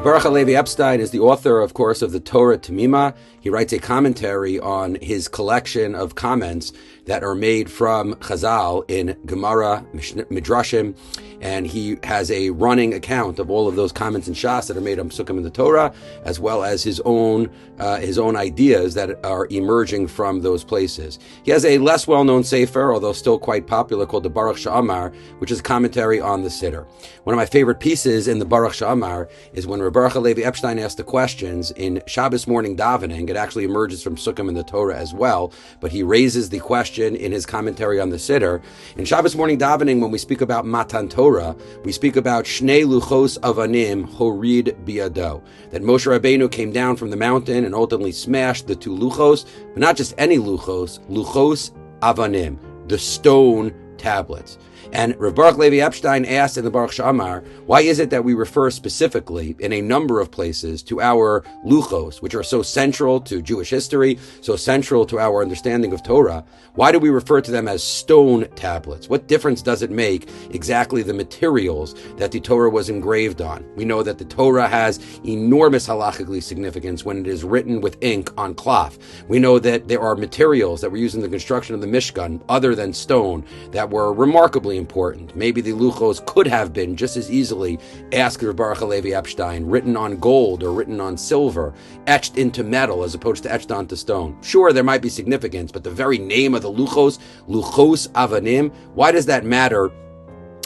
Baruch Halevi Epstein is the author, of course, of the Torah Tamima. He writes a commentary on his collection of comments that are made from Chazal in Gemara, Midrashim, and he has a running account of all of those comments in Shas that are made on Psukim in the Torah, as well as his own ideas that are emerging from those places. He has a less well-known sefer, although still quite popular, called the Baruch Sha'amar, which is a commentary on the Siddur. One of my favorite pieces in the Baruch Sha'amar is when Baruch Halevi Epstein asks the questions in Shabbos morning davening. It actually emerges from Psukim in the Torah as well, but he raises the question in his commentary on the Siddur. In Shabbos morning davening, when we speak about Matan Torah, we speak about Shnei Luchos Avanim Horid Biado, that Moshe Rabbeinu came down from the mountain and ultimately smashed the two Luchos, but not just any Luchos, Luchos Avanim, the stone tablets. And Rav Baruch Levi Epstein asked in the Baruch Sha'amar, why is it that we refer specifically in a number of places to our luchos, which are so central to Jewish history, so central to our understanding of Torah? Why do we refer to them as stone tablets? What difference does it make exactly the materials that the Torah was engraved on? We know that the Torah has enormous halachically significance when it is written with ink on cloth. We know that there are materials that were used in the construction of the Mishkan, other than stone, that were remarkably important. Maybe the luchos could have been just as easily, asked Rav Baruch Halevi Epstein, written on gold or written on silver, etched into metal as opposed to etched onto stone. Sure, there might be significance, but the very name of the luchos, Luchos Avanim, why does that matter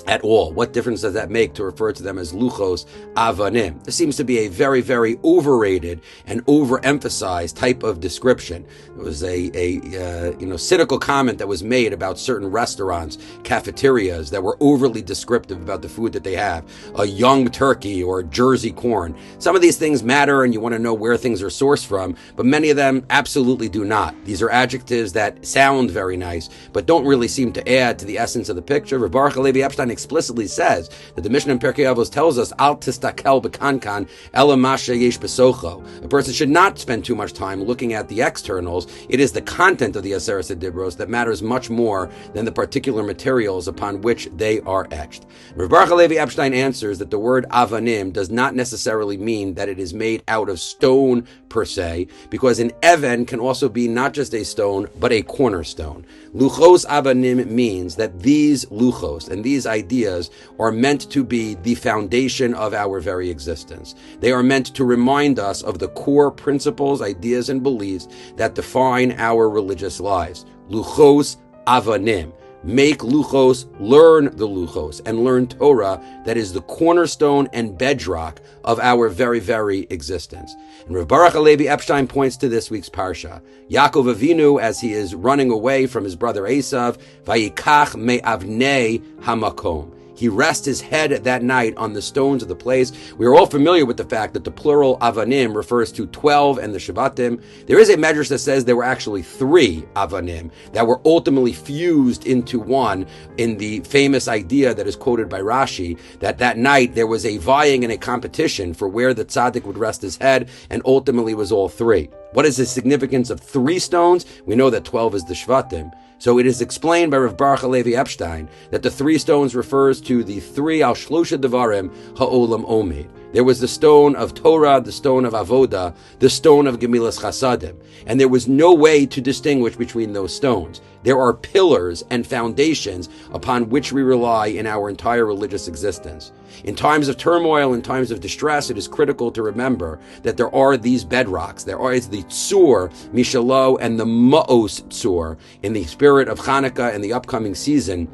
at all? What difference does that make to refer to them as Luchos Avanim? This seems to be a very, very overrated and overemphasized type of description. It was a cynical comment that was made about certain restaurants, cafeterias, that were overly descriptive about the food that they have. A young turkey or Jersey corn. Some of these things matter and you want to know where things are sourced from, but many of them absolutely do not. These are adjectives that sound very nice, but don't really seem to add to the essence of the picture. Rav Baruch Halevi Epstein explicitly says that the Mishnah in Pirkei Avos tells us, Al tistakel b'kankan ela masha yesh besocho. A person should not spend too much time looking at the externals. It is the content of the Aseret Dibros that matters much more than the particular materials upon which they are etched. Rav Baruch Halevi Epstein answers that the word avanim does not necessarily mean that it is made out of stone per se, because an even can also be not just a stone, but a cornerstone. Luchos avanim means that these luchos and these ideas are meant to be the foundation of our very existence. They are meant to remind us of the core principles, ideas, and beliefs that define our religious lives. Luchos avanim. Make luchos, learn the luchos, and learn Torah that is the cornerstone and bedrock of our very, very existence. And Rav Baruch Halevi Epstein points to this week's Parsha. Yaakov Avinu, as he is running away from his brother Esav, Vayikach me'avnei hamakom. He rests his head that night on the stones of the place. We are all familiar with the fact that the plural avanim refers to 12 and the Shavatim. There is a medrash that says there were actually 3 avanim that were ultimately fused into one in the famous idea that is quoted by Rashi, that night there was a vying and a competition for where the tzaddik would rest his head, and ultimately was all 3. What is the significance of 3 stones? We know that 12 is the Shvatim. So it is explained by Rav Baruch Halevi Epstein that the 3 stones refers to the 3 al shlosha devarim ha'olam omed. There was the stone of Torah, the stone of Avodah, the stone of Gemilas Chasadim. And there was no way to distinguish between those stones. There are pillars and foundations upon which we rely in our entire religious existence. In times of turmoil, in times of distress, it is critical to remember that there are these bedrocks. There is the Tzur, Mishalo, and the Ma'os Tzur in the spirit of Hanukkah and the upcoming season.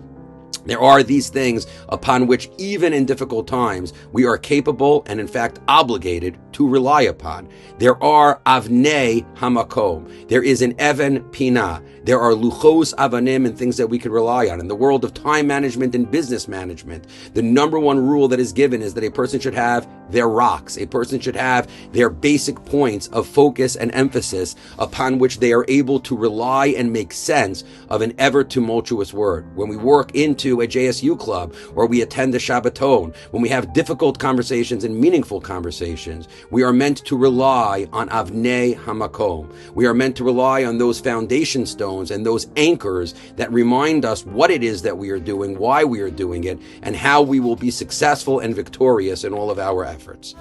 There are these things upon which, even in difficult times, we are capable and, in fact, obligated to rely upon. There are avnei hamakom. There is an even pina. There are luchos avanim and things that we can rely on. In the world of time management and business management, the number one rule that is given is that a person should have their rocks. A person should have their basic points of focus and emphasis upon which they are able to rely and make sense of an ever tumultuous word. When we work into a JSU club or we attend a Shabbaton, when we have difficult conversations and meaningful conversations, we are meant to rely on avnei hamakom. We are meant to rely on those foundation stones and those anchors that remind us what it is that we are doing, why we are doing it, and how we will be successful and victorious in all of our efforts.